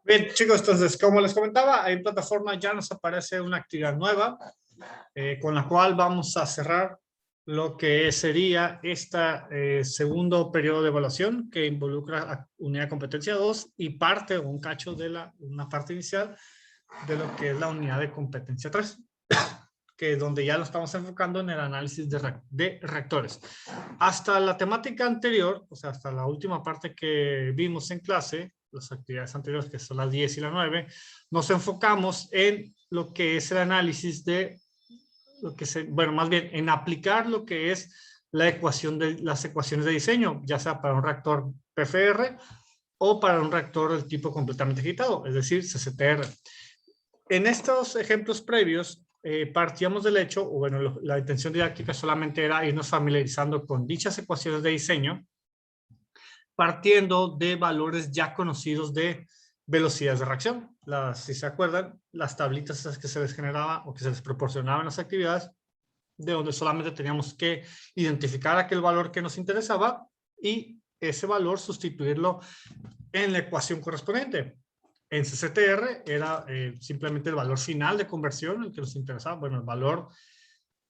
Bien, chicos, entonces, como les comentaba, en plataforma ya nos aparece una actividad nueva con la cual vamos a cerrar lo que sería este segundo periodo de evaluación que involucra a unidad de competencia 2 y parte o un cacho de una parte inicial de lo que es la unidad de competencia 3, que es donde ya lo estamos enfocando en el análisis de reactores. Hasta la temática anterior, o sea, hasta la última parte que vimos en clase, las actividades anteriores, que son las 10 y la 9, nos enfocamos en lo que es el análisis de lo que bueno, más bien en aplicar lo que es las ecuaciones de diseño, ya sea para un reactor PFR o para un reactor del tipo completamente agitado, es decir, CCTR. En estos ejemplos previos, partíamos del hecho, o bueno, la intención didáctica solamente era irnos familiarizando con dichas ecuaciones de diseño, partiendo de valores ya conocidos de velocidades de reacción. Si se acuerdan, las tablitas esas que se les generaba o que se les proporcionaban en las actividades, de donde solamente teníamos que identificar aquel valor que nos interesaba y ese valor sustituirlo en la ecuación correspondiente. En CCTR era simplemente el valor final de conversión, el que nos interesaba, bueno, el valor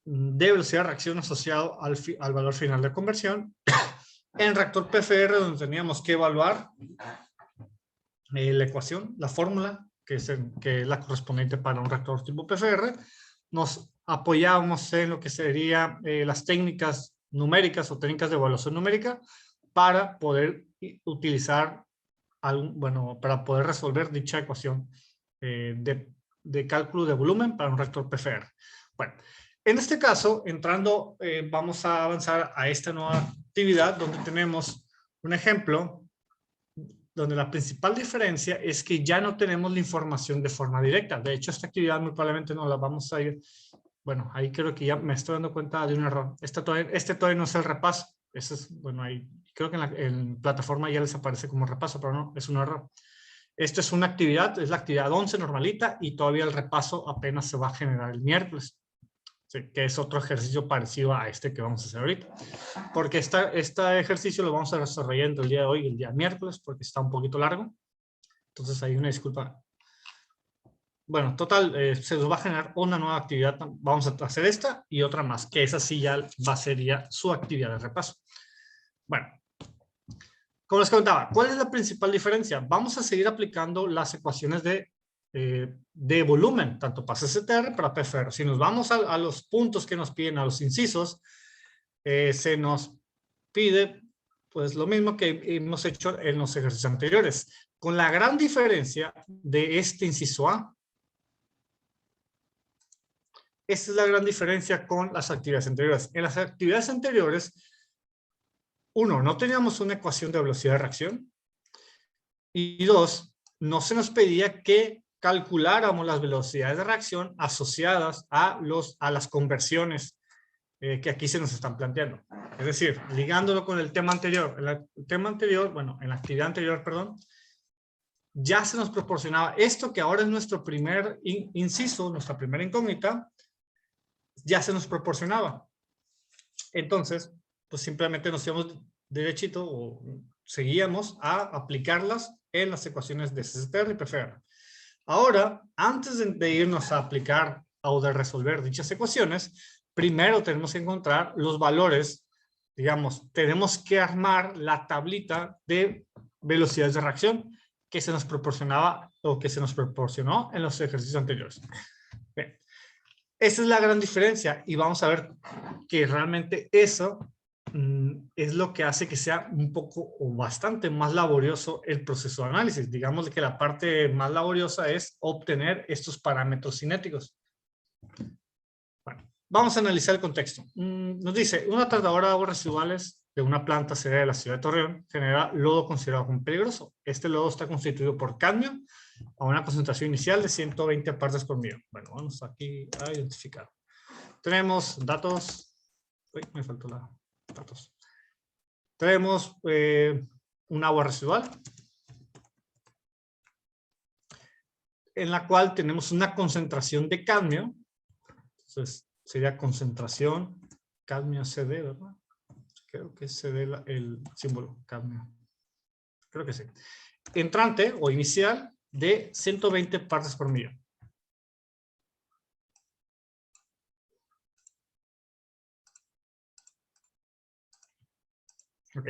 de velocidad de reacción asociado al valor final de conversión. En reactor PFR, donde teníamos que evaluar la ecuación, la fórmula, que es la correspondiente para un reactor tipo PFR, nos apoyábamos en lo que serían las técnicas numéricas o técnicas de evaluación numérica para poder utilizar, para poder resolver dicha ecuación de cálculo de volumen para un reactor PFR. Bueno, en este caso, entrando, vamos a avanzar a esta nueva actividad donde tenemos un ejemplo donde la principal diferencia es que ya no tenemos la información de forma directa. De hecho, esta actividad muy probablemente no la vamos a ir. Bueno, ahí creo que ya me estoy dando cuenta de un error. Este todavía no es el repaso. Ese es, bueno, ahí creo que en plataforma ya les aparece como repaso, pero no, es un error. Esta es una actividad, es la actividad 11 normalita y todavía el repaso apenas se va a generar el miércoles. Sí, que es otro ejercicio parecido a este que vamos a hacer ahorita. Porque este ejercicio lo vamos a desarrollar entre el día de hoy y el día miércoles, porque está un poquito largo. Entonces hay una disculpa. Bueno, total, se nos va a generar una nueva actividad. Vamos a hacer esta y otra más, que esa sí ya va a ser ya su actividad de repaso. Bueno, como les comentaba, ¿cuál es la principal diferencia? Vamos a seguir aplicando las ecuaciones de volumen, tanto para CCTR para PFR. Si nos vamos a los puntos que nos piden, a los incisos, se nos pide pues lo mismo que hemos hecho en los ejercicios anteriores, con la gran diferencia de este inciso A. Esta es la gran diferencia con las actividades anteriores. En las actividades anteriores, uno, no teníamos una ecuación de velocidad de reacción, y dos, no se nos pedía que calculáramos las velocidades de reacción asociadas a las conversiones que aquí se nos están planteando. Es decir, ligándolo con el tema anterior. En la actividad anterior, perdón, ya se nos proporcionaba esto que ahora es nuestro primer inciso, nuestra primera incógnita, ya se nos proporcionaba. Entonces, pues simplemente nos íbamos derechito o seguíamos a aplicarlas en las ecuaciones de CCTR y PFR. Ahora, antes de irnos a aplicar o de resolver dichas ecuaciones, primero tenemos que encontrar los valores, digamos, tenemos que armar la tablita de velocidades de reacción que se nos proporcionaba o que se nos proporcionó en los ejercicios anteriores. Bien. Esa es la gran diferencia y vamos a ver que realmente eso es lo que hace que sea un poco o bastante más laborioso el proceso de análisis. Digamos que la parte más laboriosa es obtener estos parámetros cinéticos. Bueno, vamos a analizar el contexto. Nos dice, una tratadora de aguas residuales de una planta cerca de la ciudad de Torreón genera lodo considerado como peligroso. Este lodo está constituido por cadmio a una concentración inicial de 120 partes por millón. Bueno, vamos aquí a identificar. Tenemos datos. Uy, me faltó datos. Tenemos un agua residual en la cual tenemos una concentración de cadmio. Entonces, sería concentración cadmio CD, ¿verdad? Creo que es CD el símbolo cadmio. Creo que sí. Entrante o inicial de 120 partes por millón. Ok.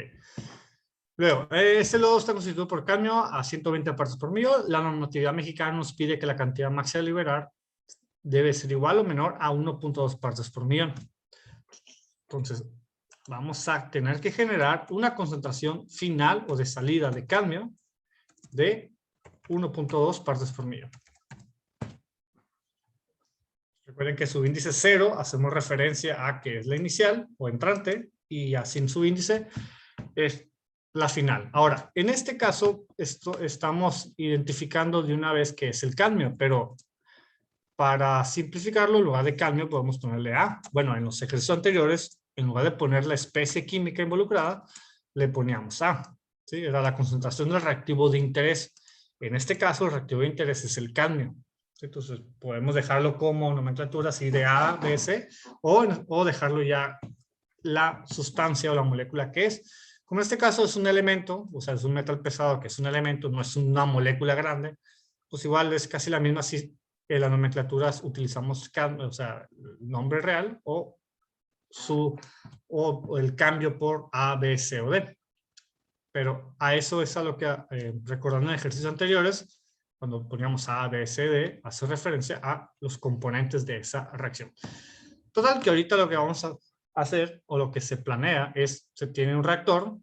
Luego, este lodo está constituido por cadmio a 120 partes por millón. La normatividad mexicana nos pide que la cantidad máxima a liberar debe ser igual o menor a 1.2 partes por millón. Entonces, vamos a tener que generar una concentración final o de salida de cadmio de 1.2 partes por millón. Recuerden que su índice 0 hacemos referencia a que es la inicial o entrante y así su índice es la final. Ahora, en este caso, estamos identificando de una vez que es el cadmio, pero para simplificarlo, en lugar de cadmio podemos ponerle A. Bueno, en los ejercicios anteriores, en lugar de poner la especie química involucrada, le poníamos A. ¿Sí? Era la concentración del reactivo de interés. En este caso, el reactivo de interés es el cadmio. ¿Sí? Entonces, podemos dejarlo como nomenclatura así de A, B, C, o dejarlo ya la sustancia o la molécula que es. Como en este caso es un elemento, o sea, es un metal pesado que es un elemento, no es una molécula grande, pues igual es casi la misma si en las nomenclaturas utilizamos o sea, el nombre real o el cambio por A, B, C o D. Pero a eso es a lo que, recordando en ejercicios anteriores, cuando poníamos A, B, C, D, hace referencia a los componentes de esa reacción. Total, que ahorita lo que vamos a hacer, o lo que se planea, es, se tiene un reactor,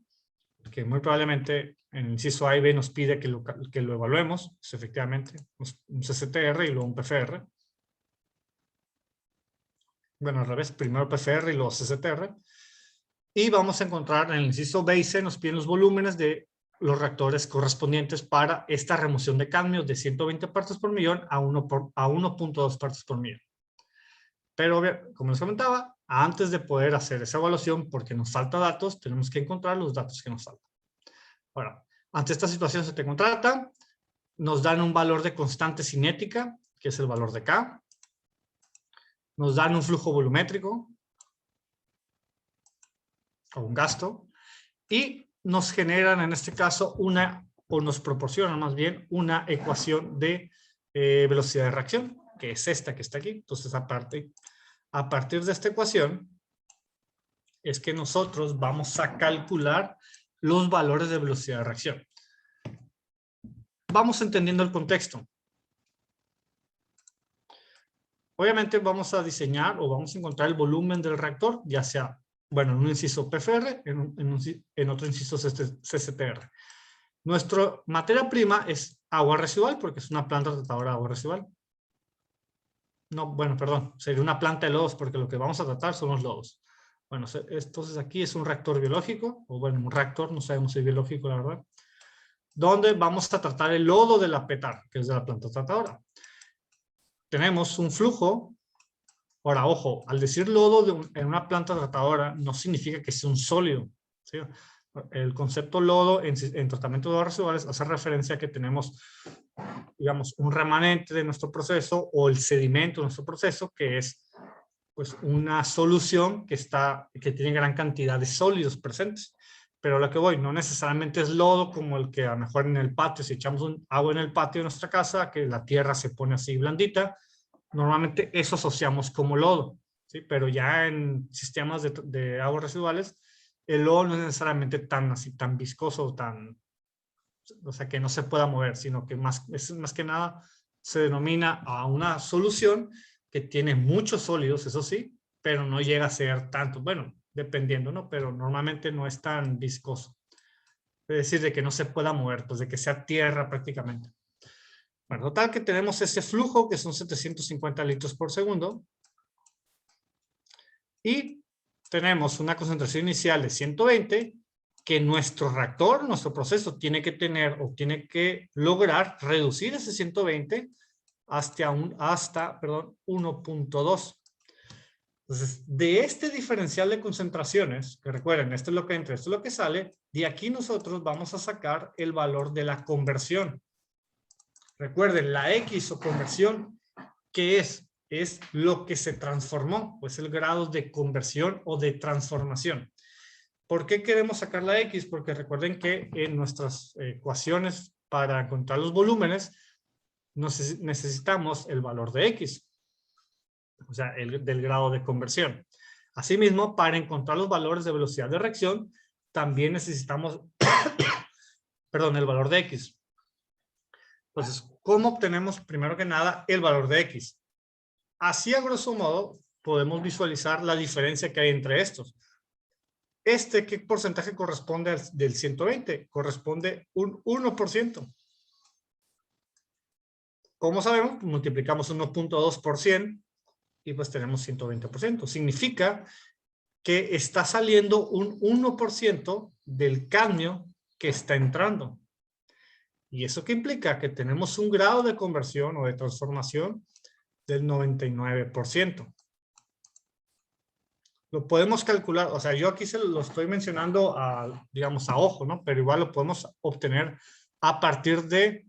que muy probablemente en el inciso A y B nos pide que lo evaluemos, es efectivamente un CCTR y luego un PFR. Bueno, al revés, primero PFR y luego CCTR. Y vamos a encontrar en el inciso B y C, nos piden los volúmenes de los reactores correspondientes para esta remoción de cadmio de 120 partes por millón a 1.2 partes por millón. Pero, como les comentaba, antes de poder hacer esa evaluación, porque nos falta datos, tenemos que encontrar los datos que nos faltan. Bueno, ante esta situación se te contrata, nos dan un valor de constante cinética, que es el valor de K. Nos dan un flujo volumétrico, o un gasto, y nos generan en este caso o nos proporcionan más bien una ecuación de velocidad de reacción, que es esta que está aquí. Entonces, a partir de esta ecuación, es que nosotros vamos a calcular los valores de velocidad de reacción. Vamos entendiendo el contexto. Obviamente vamos a diseñar o vamos a encontrar el volumen del reactor, ya sea, bueno, en un inciso PFR, en otro inciso CCTR. Nuestra materia prima es agua residual, porque es una planta tratadora de agua residual. No, bueno, perdón, sería una planta de lodos, porque lo que vamos a tratar son los lodos. Bueno, entonces aquí es un reactor biológico, o bueno, un reactor, no sabemos si es biológico, la verdad, donde vamos a tratar el lodo de la PETAR, que es de la planta tratadora. Tenemos un flujo. Ahora, ojo, al decir lodo en una planta tratadora no significa que sea un sólido, ¿sí? El concepto lodo en tratamiento de aguas residuales hace referencia a que tenemos, digamos, un remanente de nuestro proceso o el sedimento de nuestro proceso, que es pues una solución que tiene gran cantidad de sólidos presentes. Pero a lo que voy, no necesariamente es lodo como el que a lo mejor en el patio, si echamos agua en el patio de nuestra casa, que la tierra se pone así blandita, normalmente eso asociamos como lodo, ¿sí? Pero ya en sistemas de aguas residuales, el lodo no es necesariamente tan viscoso, o sea, que no se pueda mover, sino que más que nada se denomina a una solución que tiene muchos sólidos, eso sí, pero no llega a ser tanto, bueno, dependiendo, ¿no? Pero normalmente no es tan viscoso. Es decir, de que no se pueda mover, pues de que sea tierra prácticamente. Bueno, total que tenemos ese flujo que son 750 litros por segundo. Y tenemos una concentración inicial de 120 que nuestro reactor, nuestro proceso tiene que tener o tiene que lograr reducir ese 120 hasta 1.2. Entonces, de este diferencial de concentraciones, que recuerden, esto es lo que entra, esto es lo que sale, de aquí nosotros vamos a sacar el valor de la conversión. Recuerden, la X o conversión, ¿qué es? Es lo que se transformó, pues el grado de conversión o de transformación. ¿Por qué queremos sacar la X? Porque recuerden que en nuestras ecuaciones para encontrar los volúmenes, necesitamos el valor de X, o sea, del grado de conversión. Asimismo, para encontrar los valores de velocidad de reacción, también necesitamos, perdón, el valor de X. Entonces, ¿cómo obtenemos primero que nada el valor de X? Así, a grosso modo, podemos visualizar la diferencia que hay entre estos. ¿Qué porcentaje corresponde del 120? Corresponde un 1%. ¿Cómo sabemos? Multiplicamos 1.2 por 100 y pues tenemos 120%. Significa que está saliendo un 1% del cadmio que está entrando. ¿Y eso qué implica? Que tenemos un grado de conversión o de transformación del 99%. Lo podemos calcular, o sea, yo aquí se lo estoy mencionando digamos, a ojo, ¿no? Pero igual lo podemos obtener a partir de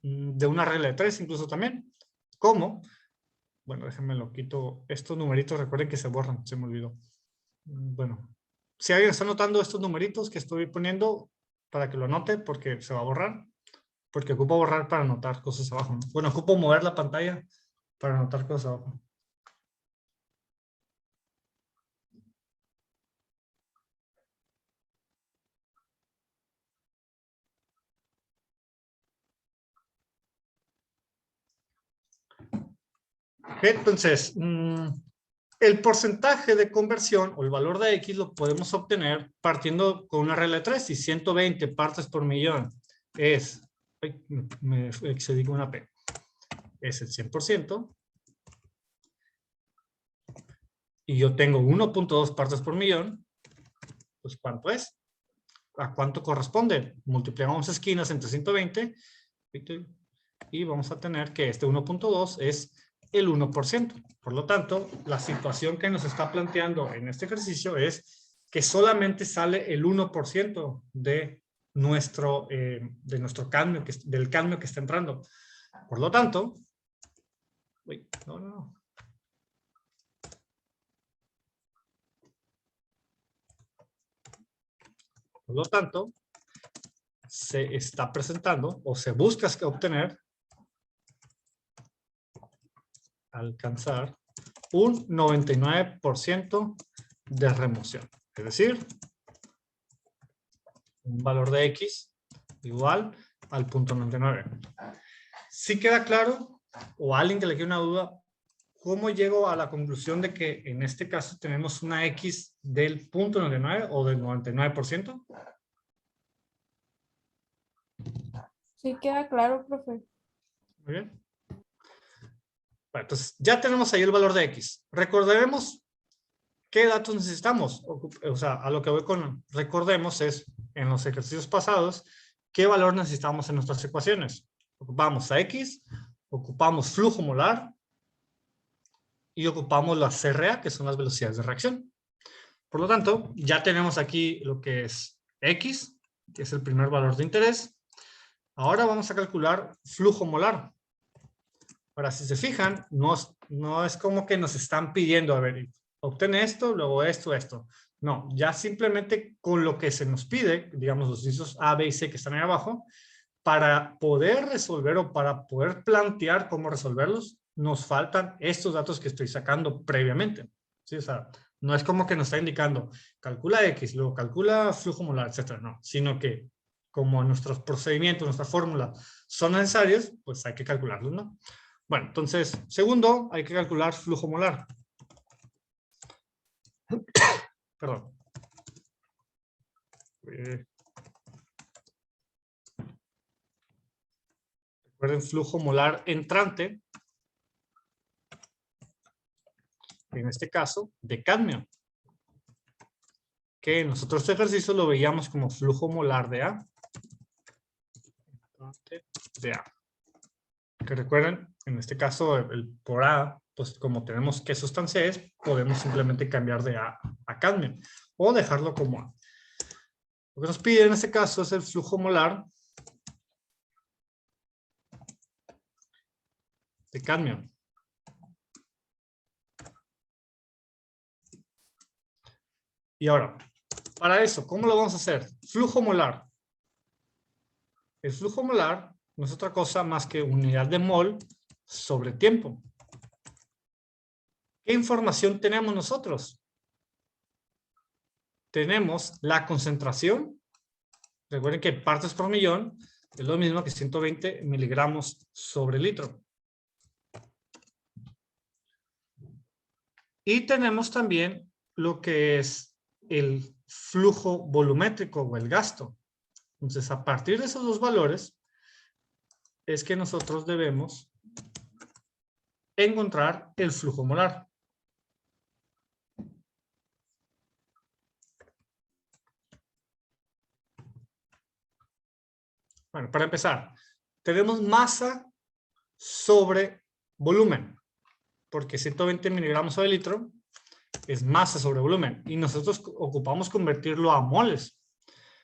una regla de 3 incluso también. ¿Cómo? Bueno, déjenme lo quito. Estos numeritos, recuerden que se borran, se me olvidó. Bueno, si alguien está anotando estos numeritos que estoy poniendo, para que lo anote, porque se va a borrar. Porque ocupo borrar para anotar cosas abajo, ¿no? Bueno, ocupo mover la pantalla para anotar cosas abajo. Entonces, el porcentaje de conversión o el valor de X lo podemos obtener partiendo con una regla de 3. Si 120 partes por millón es, me excedí con una P, es el 100%, y yo tengo 1.2 partes por millón, pues ¿cuánto es? ¿A cuánto corresponde? Multiplicamos esquinas entre 120 y vamos a tener que este 1.2 es el 1%. Por lo tanto, la situación que nos está planteando en este ejercicio es que solamente sale el 1% de nuestro cadmio, del cadmio que está entrando. Por lo tanto, Por lo tanto, se está presentando o se busca obtener, alcanzar un 99% de remoción. Es decir, un valor de X igual al 0.99. ¿Sí queda claro? ¿O alguien que le quede una duda? ¿Cómo llego a la conclusión de que en este caso tenemos una X del 0.99 o del 99%? Sí queda claro, profe. Muy bien. Bueno, entonces, ya tenemos ahí el valor de X. Recordaremos qué datos necesitamos. O sea, a lo que voy con recordemos es, en los ejercicios pasados, qué valor necesitamos en nuestras ecuaciones. Ocupamos a X, ocupamos flujo molar y ocupamos la CRA, que son las velocidades de reacción. Por lo tanto, ya tenemos aquí lo que es X, que es el primer valor de interés. Ahora vamos a calcular flujo molar. Ahora, si se fijan, no es como que nos están pidiendo, a ver, obtén esto, luego esto. No, ya simplemente con lo que se nos pide, digamos los incisos A, B y C que están ahí abajo, para poder resolver o para poder plantear cómo resolverlos, nos faltan estos datos que estoy sacando previamente. ¿Sí? O sea, no es como que nos está indicando, calcula X, luego calcula flujo molar, etcétera. No, sino que como nuestros procedimientos, nuestra fórmula son necesarios, pues hay que calcularlos, ¿no? Bueno, entonces, segundo, hay que calcular flujo molar. Perdón. Recuerden, flujo molar entrante, en este caso, de cadmio, que nosotros este ejercicio lo veíamos como flujo molar de A. De A. Que recuerden, en este caso, por A, pues como tenemos qué sustancia es, podemos simplemente cambiar de A a cadmio, o dejarlo como A. Lo que nos pide en este caso es el flujo molar de cadmio. Y ahora, para eso, ¿cómo lo vamos a hacer? Flujo molar. El flujo molar no es otra cosa más que unidad de mol sobre tiempo. ¿Qué información tenemos nosotros? Tenemos la concentración. Recuerden que partes por millón es lo mismo que 120 miligramos sobre litro. Y tenemos también lo que es el flujo volumétrico o el gasto. Entonces, a partir de esos dos valores, es que nosotros debemos encontrar el flujo molar. Bueno, para empezar, tenemos masa sobre volumen, porque 120 miligramos sobre litro es masa sobre volumen, y nosotros ocupamos convertirlo a moles.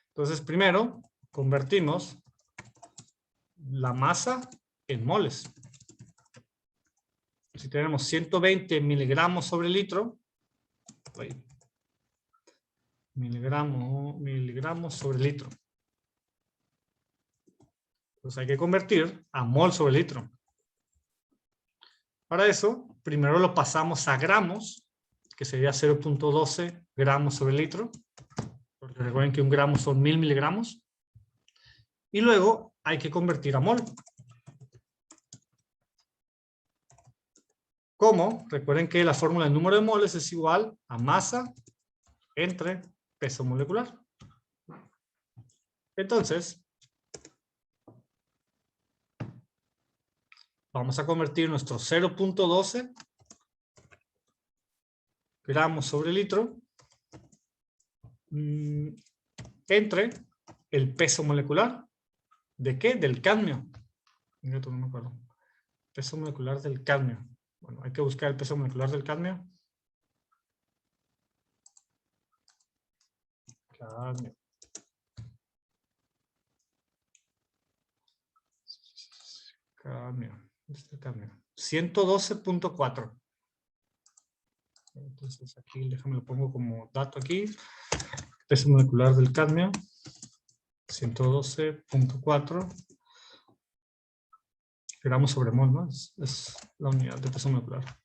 Entonces, primero, convertimos la masa en moles. Si tenemos 120 miligramos sobre litro, miligramos sobre litro. Entonces hay que convertir a mol sobre litro. Para eso, primero lo pasamos a gramos, que sería 0.12 gramos sobre litro. Porque recuerden que un gramo son 1000 miligramos. Y luego hay que convertir a mol. ¿Cómo? Recuerden que la fórmula del número de moles es igual a masa entre peso molecular. Entonces, vamos a convertir nuestro 0.12 gramos sobre litro entre el peso molecular. ¿De qué? Del cadmio. No me acuerdo. Peso molecular del cadmio. Bueno, hay que buscar el peso molecular del cadmio. Cadmio. Cadmio. Cadmio. 112.4. Entonces aquí, déjame lo pongo como dato aquí. Peso molecular del cadmio. 112.4 gramos sobre mol, ¿no? Es la unidad de peso molecular.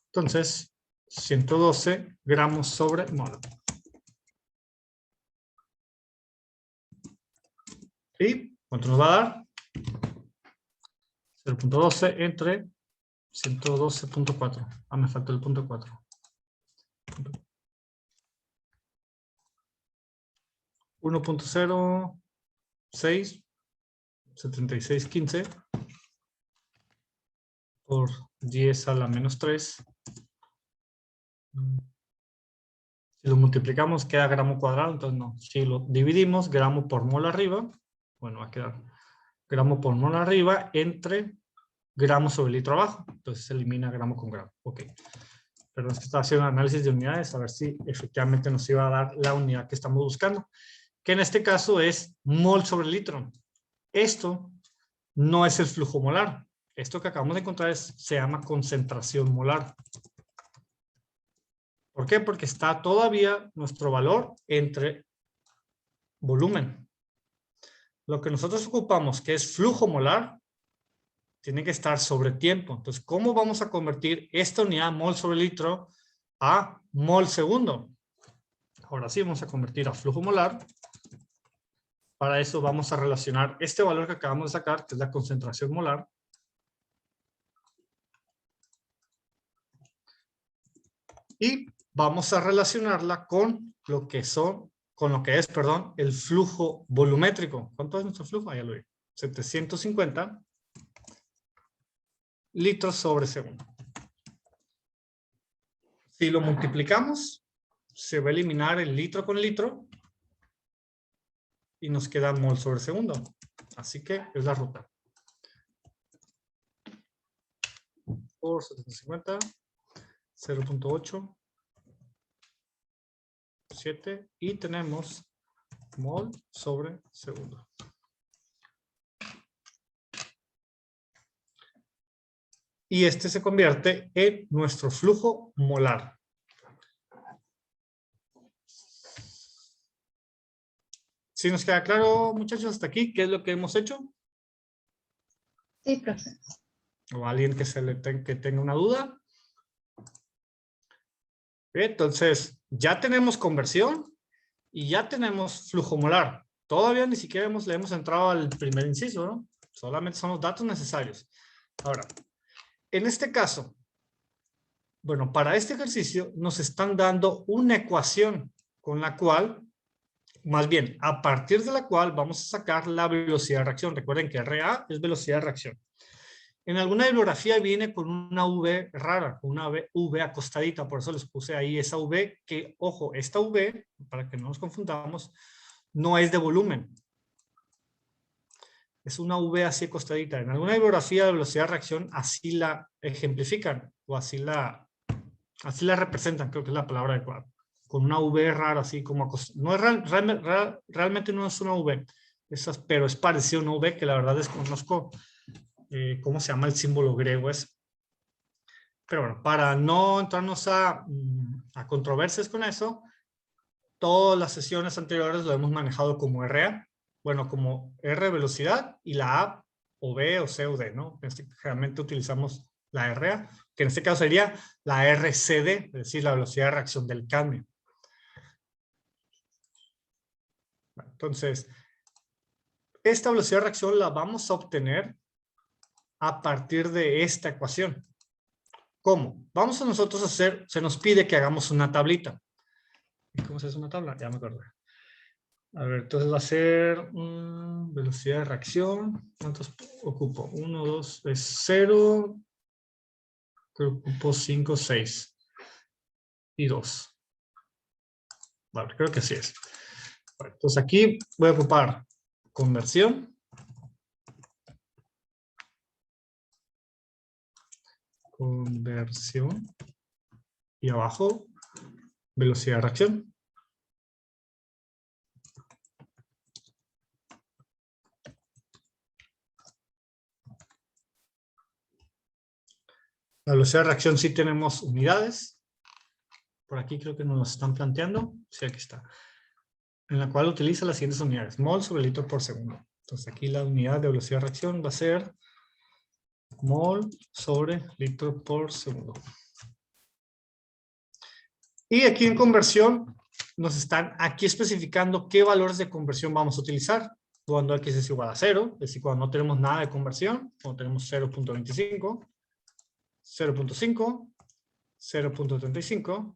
Entonces, 112 gramos sobre mol. ¿Y cuánto nos va a dar? 0.12 entre 112.4. Ah, me faltó el punto 4. 1.06 7615 por 10 a la menos 3. Si lo multiplicamos queda gramo cuadrado, entonces no. Si lo dividimos, gramo por mol arriba, bueno, va a quedar gramo por mol arriba entre gramo sobre litro abajo. Entonces se elimina gramo con gramo. Ok. Pero es que estaba haciendo un análisis de unidades a ver si efectivamente nos iba a dar la unidad que estamos buscando, que en este caso es mol sobre litro. Esto no es el flujo molar. Esto que acabamos de encontrar se llama concentración molar. ¿Por qué? Porque está todavía nuestro valor entre volumen. Lo que nosotros ocupamos, que es flujo molar, tiene que estar sobre tiempo. Entonces, ¿cómo vamos a convertir esta unidad mol sobre litro a mol segundo? Ahora sí, vamos a convertir a flujo molar. Para eso vamos a relacionar este valor que acabamos de sacar, que es la concentración molar. Y vamos a relacionarla con lo que es, el flujo volumétrico. ¿Cuánto es nuestro flujo? Ah, ya lo vi. 750 litros sobre segundo. Si lo multiplicamos, se va a eliminar el litro con litro y nos queda mol sobre segundo. Así que es la ruta. Por 750, 0.8, 7 y tenemos mol sobre segundo. Y este se convierte en nuestro flujo molar. ¿Sí nos queda claro, muchachos, hasta aquí? ¿Qué es lo que hemos hecho? Sí, profe. ¿O alguien que tenga una duda? Bien, entonces, ya tenemos conversión y ya tenemos flujo molar. Todavía ni siquiera le hemos entrado al primer inciso, ¿no? Solamente son los datos necesarios. Ahora, en este caso, bueno, para este ejercicio nos están dando una ecuación con la cual, más bien, a partir de la cual vamos a sacar la velocidad de reacción. Recuerden que RA es velocidad de reacción. En alguna bibliografía viene con una V rara, con una V acostadita, por eso les puse ahí esa V que, ojo, esta V, para que no nos confundamos, no es de volumen. Es una V así acostadita. En alguna bibliografía de velocidad de reacción así la ejemplifican o así la representan, creo que es la palabra adecuada. Con una V rara así como acostada. No es realmente no es una V, pero es parecido a una V que la verdad desconozco cómo se llama el símbolo griego ese. Pero bueno, para no entrarnos a controversias con eso, todas las sesiones anteriores lo hemos manejado como RA, bueno, como R velocidad y la A o B o C o D, ¿no? Generalmente utilizamos la RA, que en este caso sería la RCD, es decir, la velocidad de reacción del cambio. Entonces, esta velocidad de reacción la vamos a obtener a partir de esta ecuación. ¿Cómo? Vamos a nosotros a hacer, se nos pide que hagamos una tablita. ¿Cómo se hace una tabla? Ya me acuerdo. A ver, entonces va a ser velocidad de reacción. ¿Cuántos ocupo? 1, 2, es 0. Creo que ocupo 5, 6 y 2. Vale, creo que así es. Bueno, entonces aquí voy a ocupar conversión. Conversión. Y abajo, velocidad de reacción. La velocidad de reacción sí tenemos unidades. Por aquí creo que nos lo están planteando. Sí, aquí está. En la cual utiliza las siguientes unidades. Mol sobre litro por segundo. Entonces aquí la unidad de velocidad de reacción va a ser mol sobre litro por segundo. Y aquí en conversión nos están aquí especificando qué valores de conversión vamos a utilizar. Cuando X es igual a 0, es decir, cuando no tenemos nada de conversión, cuando tenemos 0.25, 0.5, 0.35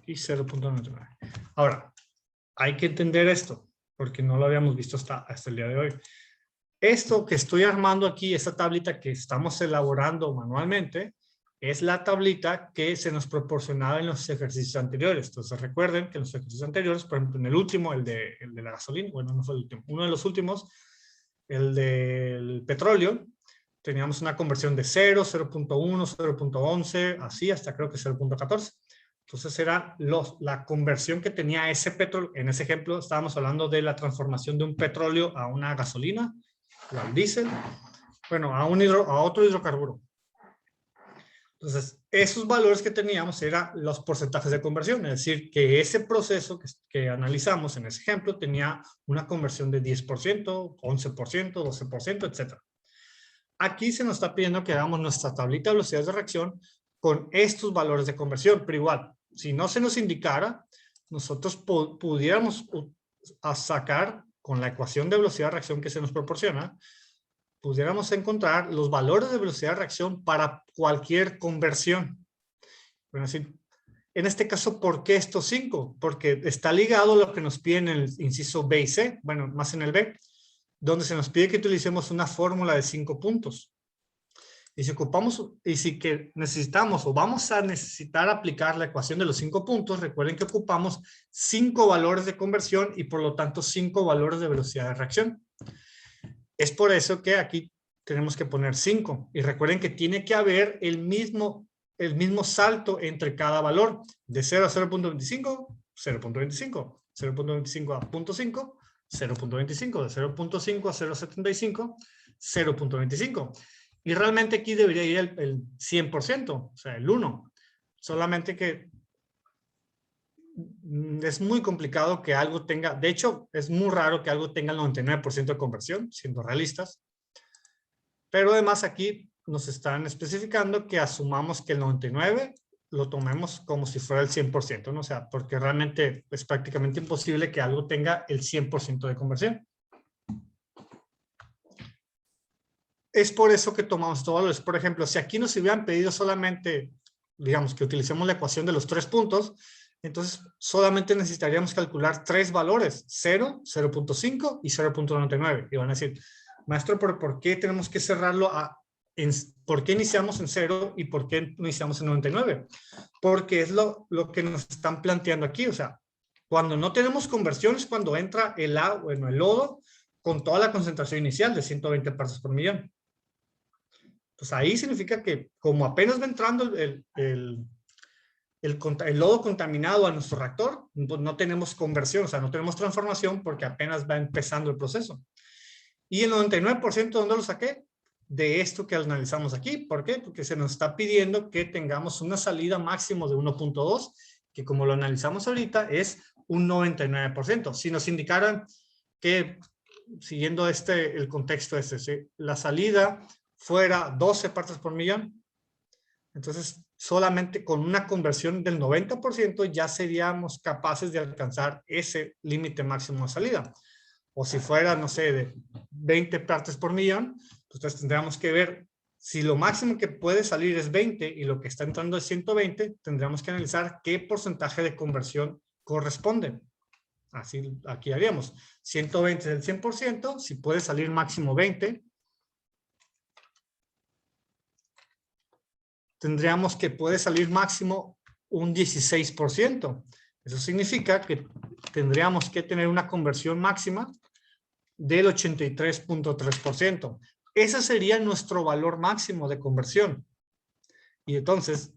y 0.99. Ahora, hay que entender esto, porque no lo habíamos visto hasta el día de hoy. Esto que estoy armando aquí, esta tablita que estamos elaborando manualmente, es la tablita que se nos proporcionaba en los ejercicios anteriores. Entonces recuerden que en los ejercicios anteriores, por ejemplo en el último, el de la gasolina, bueno, no fue el último, uno de los últimos, el del petróleo, teníamos una conversión de 0, 0.1, 0.11, así hasta creo que 0.14. Entonces era la conversión que tenía ese petróleo. En ese ejemplo estábamos hablando de la transformación de un petróleo a una gasolina o al diésel, bueno, a otro hidrocarburo. Entonces, esos valores que teníamos eran los porcentajes de conversión, es decir, que ese proceso que analizamos en ese ejemplo tenía una conversión de 10%, 11%, 12%, etc. Aquí se nos está pidiendo que hagamos nuestra tablita de velocidades de reacción con estos valores de conversión, pero igual, si no se nos indicara, nosotros pudiéramos sacar con la ecuación de velocidad de reacción que se nos proporciona, pudiéramos encontrar los valores de velocidad de reacción para cualquier conversión. Bueno, así, en este caso, ¿por qué estos 5? Porque está ligado a lo que nos piden en el inciso B y C, bueno, más en el B, donde se nos pide que utilicemos una fórmula de 5 puntos. Y si ocupamos, y si que necesitamos o vamos a necesitar aplicar la ecuación de los 5 puntos, recuerden que ocupamos 5 valores de conversión y por lo tanto 5 valores de velocidad de reacción. Es por eso que aquí tenemos que poner 5. Y recuerden que tiene que haber el mismo salto entre cada valor. De 0 a 0.25, 0.25. 0.25 a 0.5, 0.25. De 0.5 a 0.75, 0.25. Y realmente aquí debería ir el 100%, o sea, el 1. Solamente que es muy complicado que algo tenga, de hecho, es muy raro que algo tenga el 99% de conversión, siendo realistas. Pero además aquí nos están especificando que asumamos que el 99 lo tomemos como si fuera el 100%, ¿no? O sea, porque realmente es prácticamente imposible que algo tenga el 100% de conversión. Es por eso que tomamos estos valores. Por ejemplo, si aquí nos hubieran pedido solamente, digamos, que utilicemos la ecuación de los 3 puntos, entonces solamente necesitaríamos calcular 3 valores, 0, 0.5 y 0.99. Y van a decir, maestro, ¿por qué tenemos que cerrarlo por qué iniciamos en 0 y por qué iniciamos en 99? Porque es lo que nos están planteando aquí. O sea, cuando no tenemos conversiones, cuando entra el lodo con toda la concentración inicial de 120 partes por millón. Pues ahí significa que como apenas va entrando el lodo contaminado a nuestro reactor, pues no tenemos conversión, o sea, no tenemos transformación porque apenas va empezando el proceso. Y el 99%, ¿dónde lo saqué? De esto que analizamos aquí. ¿Por qué? Porque se nos está pidiendo que tengamos una salida máximo de 1.2, que como lo analizamos ahorita es un 99%. Si nos indicaran que, siguiendo el contexto ¿sí? La salida fuera 12 partes por millón, entonces solamente con una conversión del 90% ya seríamos capaces de alcanzar ese límite máximo de salida. O si fuera, no sé, de 20 partes por millón, pues entonces tendríamos que ver si lo máximo que puede salir es 20 y lo que está entrando es 120, tendríamos que analizar qué porcentaje de conversión corresponde. Así aquí haríamos 120 del 100%, si puede salir máximo 20, tendríamos que puede salir máximo un 16%. Eso significa que tendríamos que tener una conversión máxima del 83.3%. Ese sería nuestro valor máximo de conversión. Y entonces,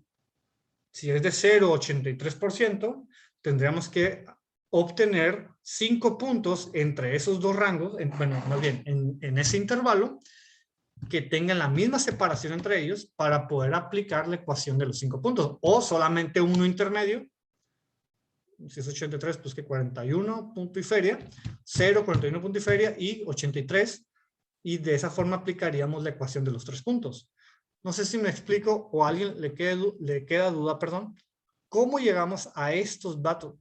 si es de 0 a 83%, tendríamos que obtener 5 puntos entre esos dos rangos, bueno, más bien, en ese intervalo, que tengan la misma separación entre ellos para poder aplicar la ecuación de los 5 puntos, o solamente uno intermedio. Si es 83, pues que 41 punto y feria, 0, 41 punto y feria y 83, y de esa forma aplicaríamos la ecuación de los 3 puntos. No sé si me explico o a alguien le queda duda, perdón. ¿Cómo llegamos a estos datos?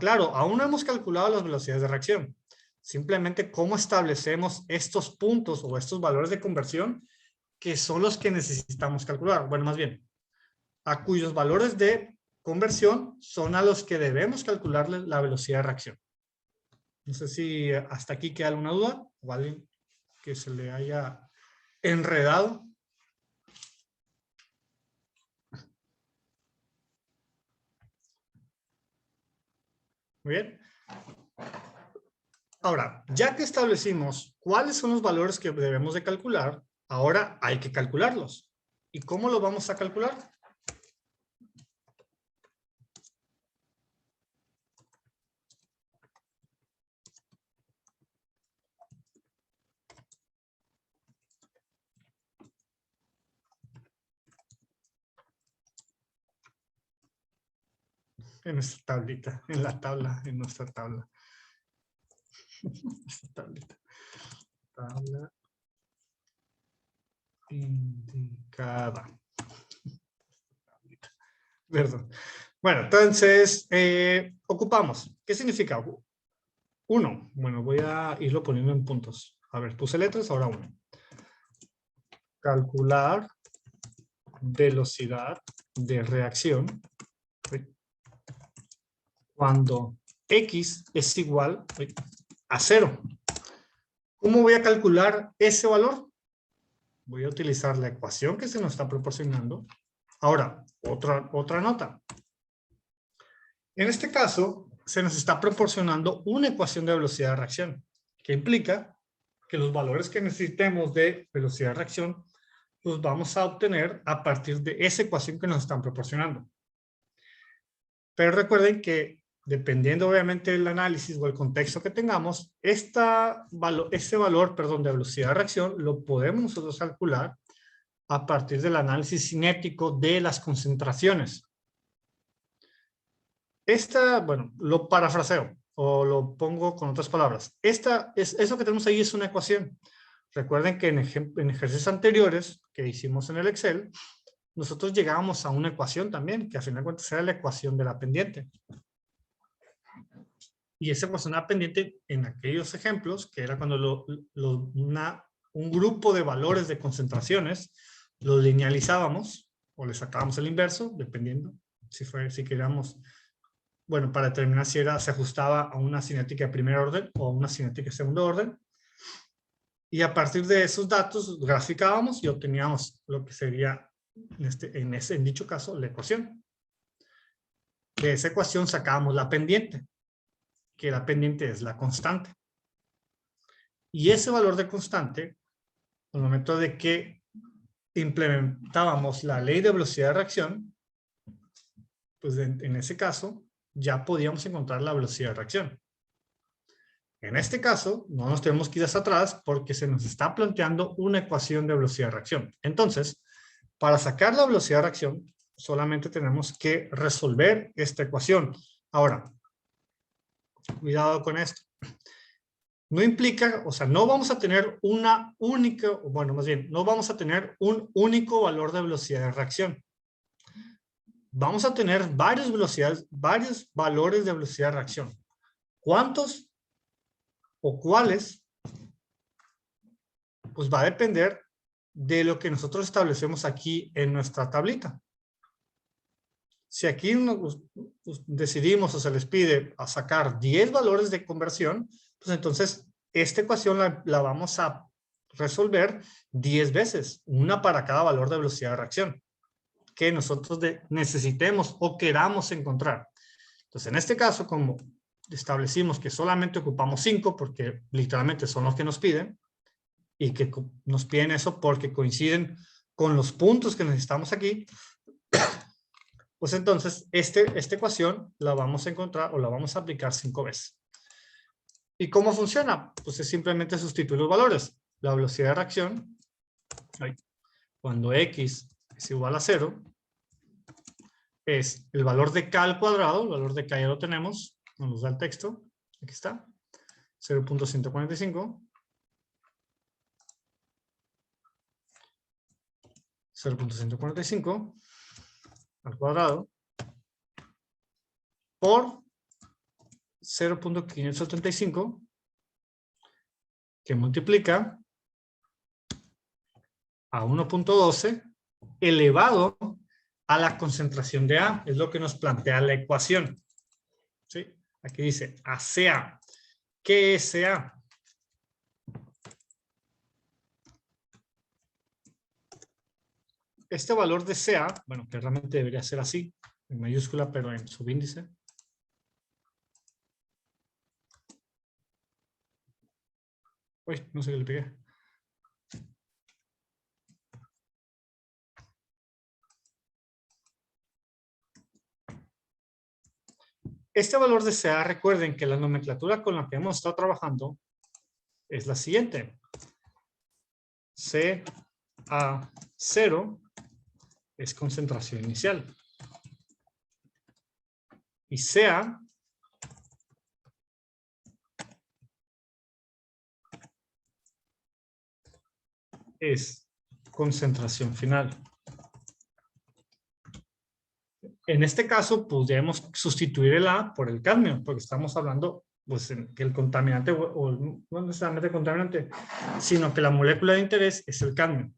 Claro, aún no hemos calculado las velocidades de reacción. Simplemente cómo establecemos estos puntos o estos valores de conversión que son los que necesitamos calcular. Bueno, más bien, a cuyos valores de conversión son a los que debemos calcularle la velocidad de reacción. No sé si hasta aquí queda alguna duda o alguien que se le haya enredado. Muy bien. Ahora, ya que establecimos cuáles son los valores que debemos de calcular, ahora hay que calcularlos. ¿Y cómo lo vamos a calcular? En nuestra tablita, en la tabla, en nuestra tabla. Esta tablita. Tabla indicada. Perdón. Bueno, entonces, ocupamos. ¿Qué significa? 1. Bueno, voy a irlo poniendo en puntos. A ver, puse letras, ahora 1. Calcular velocidad de reacción cuando X es igual a 0. ¿Cómo voy a calcular ese valor? Voy a utilizar la ecuación que se nos está proporcionando. Ahora, otra nota. En este caso, se nos está proporcionando una ecuación de velocidad de reacción, que implica que los valores que necesitemos de velocidad de reacción los vamos a obtener a partir de esa ecuación que nos están proporcionando. Pero recuerden que dependiendo obviamente del análisis o el contexto que tengamos, ese valor de velocidad de reacción lo podemos nosotros calcular a partir del análisis cinético de las concentraciones. Bueno, lo parafraseo o lo pongo con otras palabras. Eso que tenemos ahí es una ecuación. Recuerden que en ejercicios anteriores que hicimos en el Excel, nosotros llegábamos a una ecuación también, que a fin de cuentas era la ecuación de la pendiente. Y esa ecuación de la pendiente, en aquellos ejemplos, que era cuando un grupo de valores de concentraciones, los linealizábamos o le sacábamos el inverso, dependiendo si queríamos, bueno, para determinar si se ajustaba a una cinética de primer orden o a una cinética de segundo orden. Y a partir de esos datos graficábamos y obteníamos lo que sería, en dicho caso, la ecuación. De esa ecuación sacábamos la pendiente, que la pendiente es la constante. Y ese valor de constante, al momento de que implementábamos la ley de velocidad de reacción, pues en ese caso ya podíamos encontrar la velocidad de reacción. En este caso, no nos tenemos que ir hacia atrás porque se nos está planteando una ecuación de velocidad de reacción. Entonces, para sacar la velocidad de reacción, solamente tenemos que resolver esta ecuación. Ahora, cuidado con esto. No implica, o sea, no vamos a tener una única, bueno, más bien, no vamos a tener un único valor de velocidad de reacción. Vamos a tener varios valores de velocidad de reacción. ¿Cuántos o cuáles? Pues va a depender de lo que nosotros establecemos aquí en nuestra tablita. Si aquí decidimos o se les pide a sacar 10 valores de conversión, pues entonces esta ecuación la vamos a resolver 10 veces, una para cada valor de velocidad de reacción que nosotros necesitemos o queramos encontrar. Entonces, en este caso, como establecimos que solamente ocupamos 5 porque literalmente son los que nos piden y que nos piden eso porque coinciden con los puntos que necesitamos aquí, pues entonces esta ecuación la vamos a encontrar o la vamos a aplicar 5 veces. ¿Y cómo funciona? Pues es simplemente sustituir los valores. La velocidad de reacción, cuando x es igual a 0, es el valor de k al cuadrado, el valor de k ya lo tenemos, nos da el texto, aquí está, 0.145, 0.145 al cuadrado por 0.575 que multiplica a 1.12 elevado a la concentración de A. Es lo que nos plantea la ecuación. ¿Sí? Aquí dice ACA. ¿Qué es CA? Este valor de CA, bueno, que realmente debería ser así, en mayúscula, pero en subíndice. Uy, no sé qué le pegué. Este valor de CA, recuerden que la nomenclatura con la que hemos estado trabajando es la siguiente. CA0 es concentración inicial. Y CA es concentración final. En este caso, podríamos sustituir el A por el cadmio, porque estamos hablando pues, que el contaminante, o no necesariamente el contaminante, sino que la molécula de interés es el cadmio.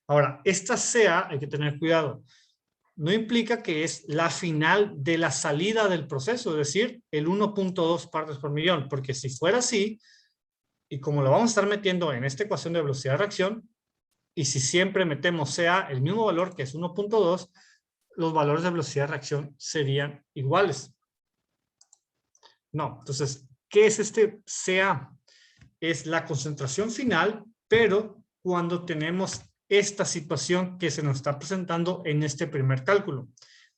Ahora, esta CA, hay que tener cuidado, no implica que es la final de la salida del proceso, es decir, el 1.2 partes por millón, porque si fuera así, y como lo vamos a estar metiendo en esta ecuación de velocidad de reacción, y si siempre metemos CA, el mismo valor que es 1.2, los valores de velocidad de reacción serían iguales. No, entonces, ¿qué es este CA? Es la concentración final, pero cuando tenemos esta situación que se nos está presentando en este primer cálculo.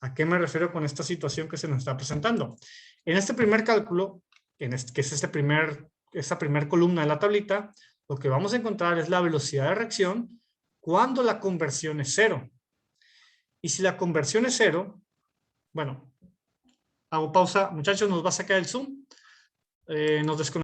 ¿A qué me refiero con esta situación que se nos está presentando? En este primer cálculo, que es esta primer columna de la tablita, lo que vamos a encontrar es la velocidad de reacción cuando la conversión es 0. Y si la conversión es 0, bueno, Hago pausa. Muchachos, nos va a sacar el Zoom. Nos desconectamos.